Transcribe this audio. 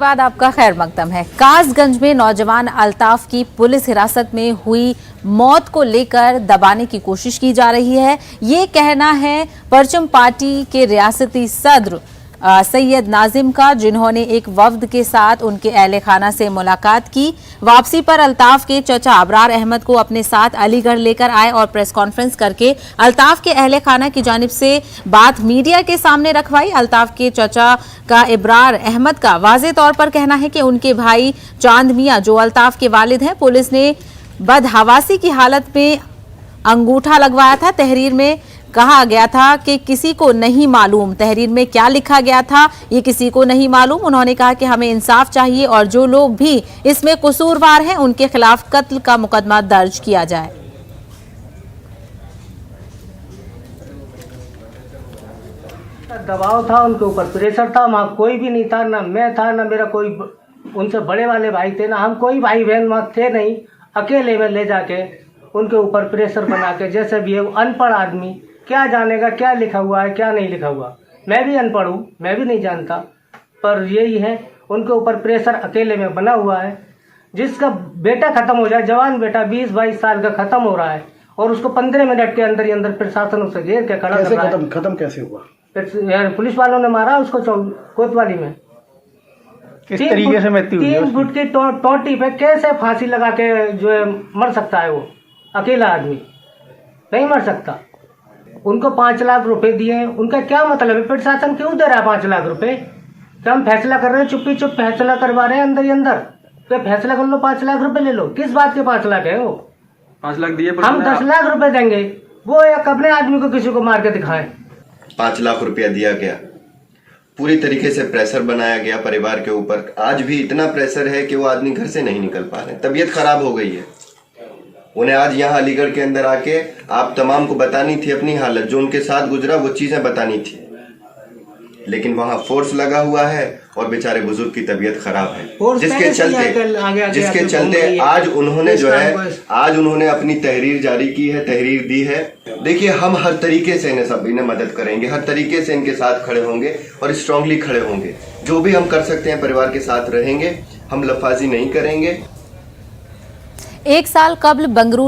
बाद आपका खैर मकदम है। कासगंज में नौजवान अल्ताफ की पुलिस हिरासत में हुई मौत को लेकर दबाने की कोशिश की जा रही है। ये कहना है परचम पार्टी के रियासती सदर सैयद नाजिम का, जिन्होंने एक वफ्द के साथ उनके अहले खाना से मुलाकात की। वापसी पर अल्ताफ के चचा अबरार अहमद को अपने साथ अलीगढ़ लेकर आए और प्रेस कॉन्फ्रेंस करके अल्ताफ के अहले खाना की जानिब से बात मीडिया के सामने रखवाई। अल्ताफ के चचा का अबरार अहमद का वाज़ेह तौर पर कहना है कि उनके भाई चांद मियां, जो अल्ताफ के वालिद हैं, पुलिस ने बदहवासी की हालत में अंगूठा लगवाया था। तहरीर में कहा गया था कि किसी को नहीं मालूम, तहरीर में क्या लिखा गया था ये किसी को नहीं मालूम। उन्होंने कहा कि हमें इंसाफ चाहिए और जो लोग भी इसमें कसूरवार हैं उनके खिलाफ कत्ल का मुकदमा दर्ज किया जाए। दबाव था उनके ऊपर, प्रेशर था, वहाँ कोई भी नहीं था, ना मैं था ना मेरा कोई उनसे बड़े वाले भाई थे, ना हम कोई भाई बहन वहाँ थे नहीं। अकेले में ले जाके उनके ऊपर प्रेशर बना के, जैसे भी है वो अनपढ़ आदमी क्या जानेगा क्या लिखा हुआ है क्या नहीं लिखा हुआ। मैं भी अनपढ़ हूँ, मैं भी नहीं जानता, पर यही है उनके ऊपर प्रेशर अकेले में बना हुआ है। जिसका बेटा ख़त्म हो जाए, जवान बेटा 20-22 साल का ख़त्म हो रहा है और उसको 15 मिनट के अंदर ही अंदर प्रशासन उसे घेर के खड़ा कर रहा है। खत्म कैसे हुआ? पुलिस वालों ने मारा उसको कोतवाली में। किस तरीके से मृत्यु हुई? 3 फुट की टोटी पे कैसे फांसी लगा के जो है मर सकता है वो अकेला आदमी? नहीं मर सकता। उनको 5 लाख रुपए दिए, उनका क्या मतलब है? प्रशासन क्यों दे रहा है 5 लाख रुपए? क्या हम फैसला कर रहे हैं, चुप्पी चुप फैसला करवा रहे हैं अंदर ही अंदर? तो फैसला कर लो, 5 लाख रुपए ले लो। किस बात के 5 लाख है? वो 5 लाख दिए, हम 10 लाख रुपए देंगे, वो एक अपने आदमी को किसी को मार के दिखाए। 5 लाख रुपया दिया गया, पूरी तरीके से प्रेशर बनाया गया परिवार के ऊपर। आज भी इतना प्रेशर है कि वो आदमी घर से नहीं निकल पा रहे, तबीयत खराब हो गई है। उन्हें आज यहाँ अलीगढ़ के अंदर आके आप तमाम को बतानी थी अपनी हालत, जो उनके साथ गुजरा वो चीजें बतानी थी, लेकिन वहाँ फोर्स लगा हुआ है और बेचारे बुजुर्ग की तबीयत खराब है, जिसके चलते आज उन्होंने जो है आज उन्होंने अपनी तहरीर जारी की है, तहरीर दी है। देखिए, हम हर तरीके से इन्हें मदद करेंगे, हर तरीके से इनके साथ खड़े होंगे और स्ट्रांगली खड़े होंगे। जो भी हम कर सकते हैं परिवार के साथ रहेंगे, हम लफाजी नहीं करेंगे। 1 साल कबल बंगलुरु